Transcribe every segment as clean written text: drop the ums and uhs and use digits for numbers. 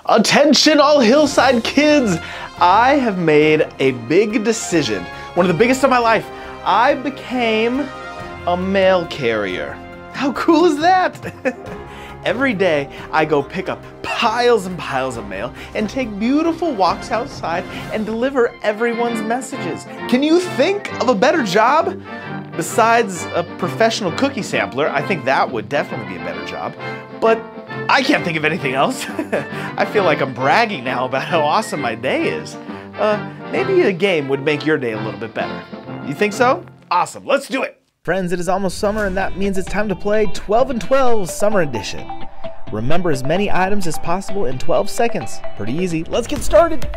Attention all Hillside kids! I have made a big decision, one of the biggest of my life. I became a mail carrier. How cool is that? Every day I go pick up piles and piles of mail and take beautiful walks outside and deliver everyone's messages. Can you think of a better job? Besides a professional cookie sampler, I think that would definitely be a better job, but I can't think of anything else. I feel like I'm bragging now about how awesome my day is. Maybe a game would make your day a little bit better. You think so? Awesome, let's do it! Friends, it is almost summer, and that means it's time to play 12 and 12 Summer Edition. Remember as many items as possible in 12 seconds. Pretty easy. Let's get started!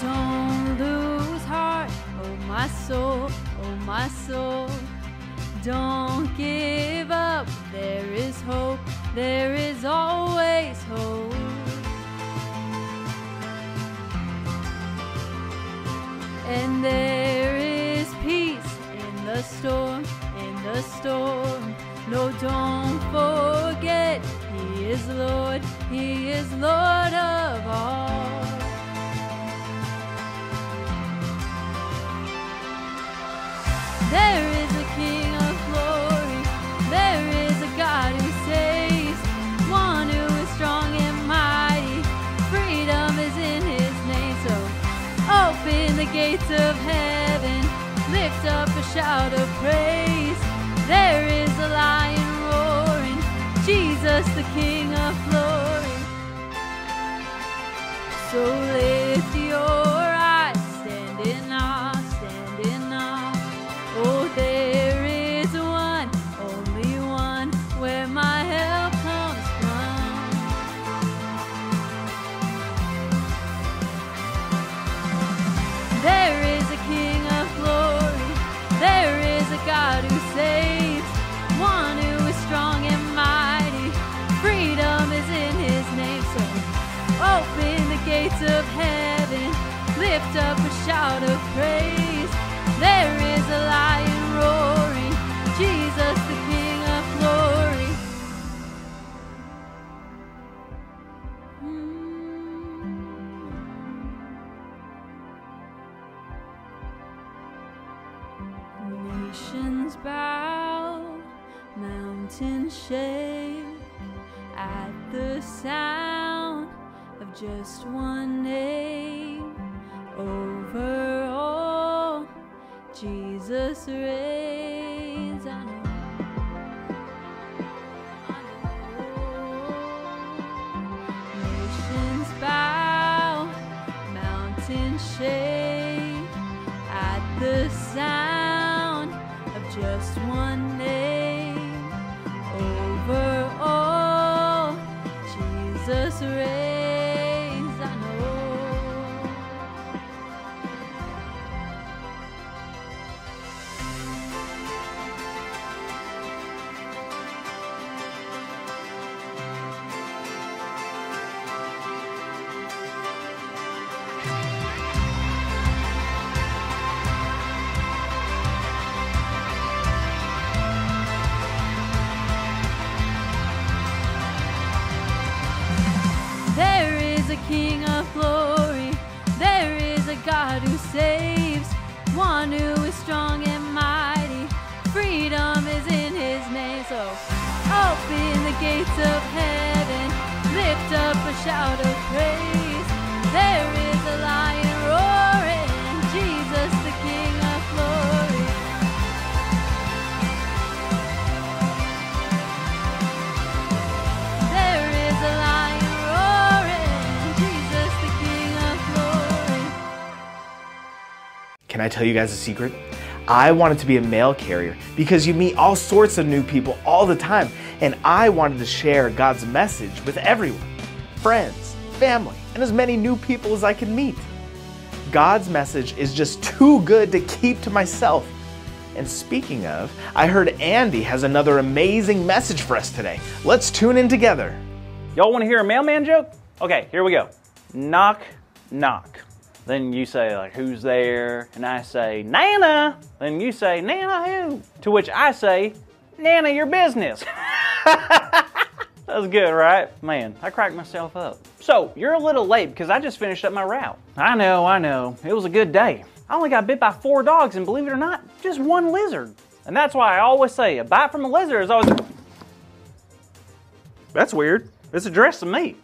Don't lose heart, oh my soul. Don't give up, there is hope, there is always hope. And there is peace in the storm, in the storm. No, don't forget, He is Lord of all. There is a King of glory, there is a God who saves, one who is strong and mighty, freedom is in His name. So open the gates of heaven, lift up a shout of praise. There is a lion roaring, Jesus the King of glory. So lift your eyes, stand in awe, stand in awe. Oh, there is one, only one, where my help comes from. There is a King of glory, there is a God who saves, one who is strong and mighty, freedom is in his name. So open the gates of heaven, lift up a shout of praise. There is a lion roaring, Jesus the King of glory. Nations bow, mountains shake at the sound of just one name. Over all, Jesus reigns. I know. Nations bow, mountains shake at the sound of just one name. Over all, Jesus reigns. I know. There is a King of glory, there is a God who saves, one who is strong and mighty, freedom is in his name. So open the gates of heaven, lift up a shout of praise. There is a lion roaring, Jesus the King of glory. There is a lion roaring, Jesus the King of glory. Can I tell you guys a secret? I wanted to be a mail carrier because you meet all sorts of new people all the time, and I wanted to share God's message with everyone, friends, family, and as many new people as I could meet. God's message is just too good to keep to myself. And speaking of, I heard Andy has another amazing message for us today. Let's tune in together. Y'all want to hear a mailman joke? Okay, here we go. Knock, knock. Then you say, like, who's there? And I say, Nana. Then you say, Nana who? To which I say, Nana, your business. That was good, right? Man, I cracked myself up. So, you're a little late because I just finished up my route. I know. It was a good day. I only got bit by 4 dogs and believe it or not, just 1 lizard. And that's why I always say a bite from a lizard is always... That's weird. It's addressed to me.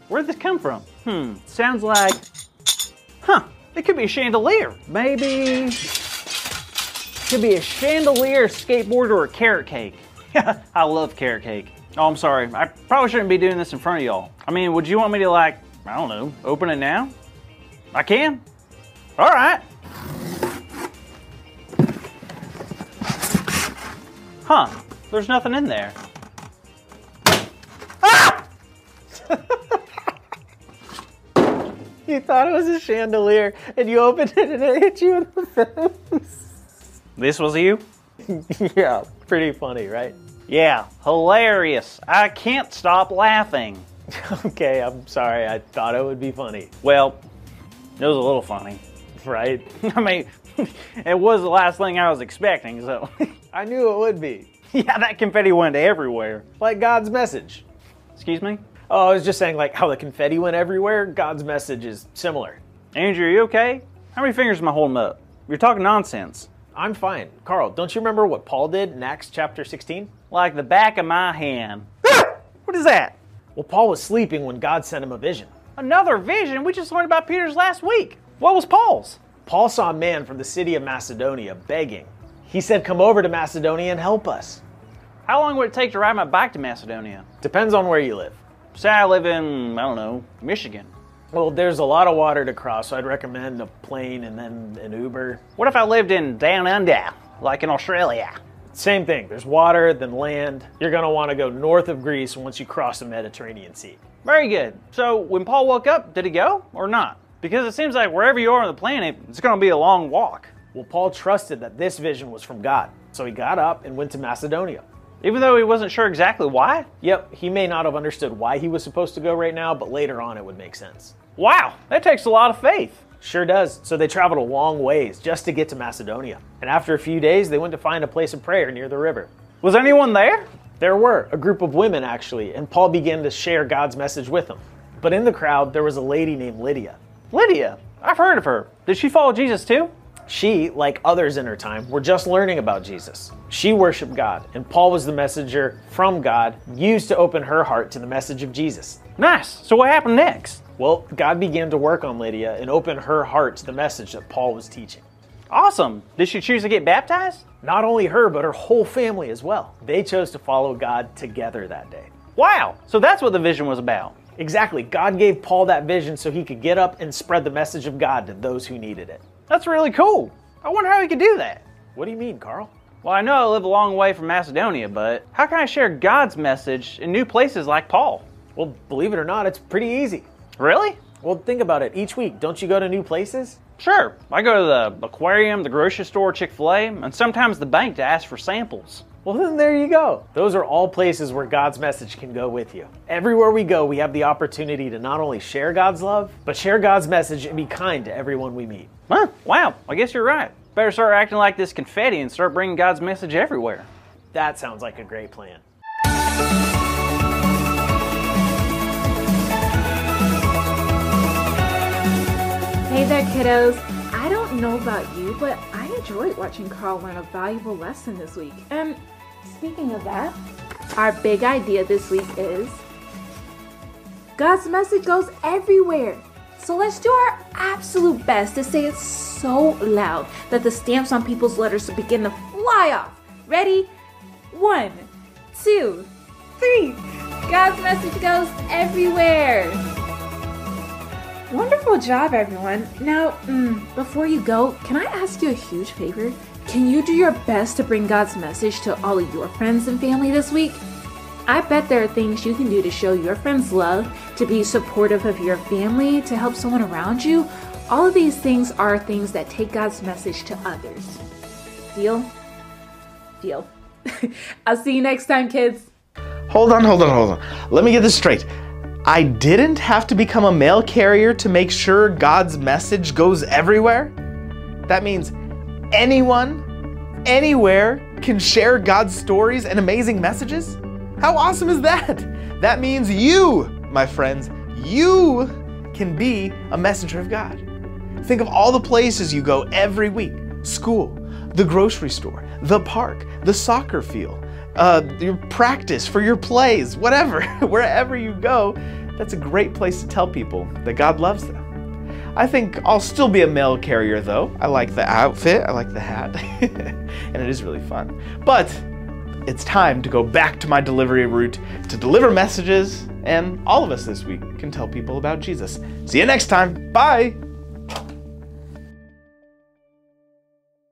Where'd this come from? Sounds like... It could be a chandelier. Maybe... Could be a chandelier, skateboard, or a carrot cake. I love carrot cake. Oh, I'm sorry. I probably shouldn't be doing this in front of y'all. I mean, would you want me to, like, I don't know, open it now? I can? All right. There's nothing in there. Ah! You thought it was a chandelier, and you opened it and it hit you in the face. This was you? Yeah, pretty funny, right? Yeah, hilarious. I can't stop laughing. Okay, I'm sorry. I thought it would be funny. Well, it was a little funny. Right? I mean, it was the last thing I was expecting, so. I knew it would be. Yeah, that confetti went everywhere. Like God's message. Excuse me? Oh, I was just saying, like, how the confetti went everywhere, God's message is similar. Andrew, are you okay? How many fingers am I holding up? You're talking nonsense. I'm fine. Carl, don't you remember what Paul did in Acts chapter 16? Like the back of my hand. What is that? Well, Paul was sleeping when God sent him a vision. Another vision? We just learned about Peter's last week. What was Paul's? Paul saw a man from the city of Macedonia begging. He said, come over to Macedonia and help us. How long would it take to ride my bike to Macedonia? Depends on where you live. Say I live in, I don't know, Michigan. Well, there's a lot of water to cross, so I'd recommend a plane and then an Uber. What if I lived in Down Under, like in Australia? Same thing. There's water, then land. You're going to want to go north of Greece once you cross the Mediterranean Sea. Very good. So when Paul woke up, did he go or not? Because it seems like wherever you are on the planet, it's going to be a long walk. Well, Paul trusted that this vision was from God, so he got up and went to Macedonia. Even though he wasn't sure exactly why? Yep, he may not have understood why he was supposed to go right now, but later on it would make sense. Wow, that takes a lot of faith. Sure does. So they traveled a long ways just to get to Macedonia. And after a few days, they went to find a place of prayer near the river. Was anyone there? There were, a group of women actually, and Paul began to share God's message with them. But in the crowd, there was a lady named Lydia. Lydia, I've heard of her. Did she follow Jesus too? She, like others in her time, were just learning about Jesus. She worshiped God, and Paul was the messenger from God, used to open her heart to the message of Jesus. Nice. So what happened next? Well, God began to work on Lydia and open her heart to the message that Paul was teaching. Awesome. Did she choose to get baptized? Not only her, but her whole family as well. They chose to follow God together that day. Wow. So that's what the vision was about. Exactly. God gave Paul that vision so he could get up and spread the message of God to those who needed it. That's really cool. I wonder how he could do that. What do you mean, Carl? Well, I know I live a long way from Macedonia, but how can I share God's message in new places like Paul? Well, believe it or not, it's pretty easy. Really? Well, think about it. Each week, don't you go to new places? Sure. I go to the aquarium, the grocery store, Chick-fil-A, and sometimes the bank to ask for samples. Well, then there you go. Those are all places where God's message can go with you. Everywhere we go, we have the opportunity to not only share God's love, but share God's message and be kind to everyone we meet. Huh, wow, I guess you're right. Better start acting like this confetti and start bringing God's message everywhere. That sounds like a great plan. Hey there, kiddos. I don't know about you, but I enjoyed watching Carl learn a valuable lesson this week. And speaking of that, our big idea this week is God's message goes everywhere. So let's do our absolute best to say it so loud that the stamps on people's letters begin to fly off. Ready? 1, 2, 3. God's message goes everywhere. Wonderful job, everyone. Now, before you go, can I ask you a huge favor? Can you do your best to bring God's message to all of your friends and family this week? I bet there are things you can do to show your friends love, to be supportive of your family, to help someone around you. All of these things are things that take God's message to others. Deal? Deal. I'll see you next time, kids. Hold on. Let me get this straight. I didn't have to become a mail carrier to make sure God's message goes everywhere? That means anyone, anywhere can share God's stories and amazing messages? How awesome is that? That means you, my friends, you can be a messenger of God. Think of all the places you go every week. School, the grocery store, the park, the soccer field, your practice for your plays, whatever, wherever you go, that's a great place to tell people that God loves them. I think I'll still be a mail carrier though. I like the outfit, I like the hat, and it is really fun. But it's time to go back to my delivery route to deliver messages, and all of us this week can tell people about Jesus. See you next time. Bye.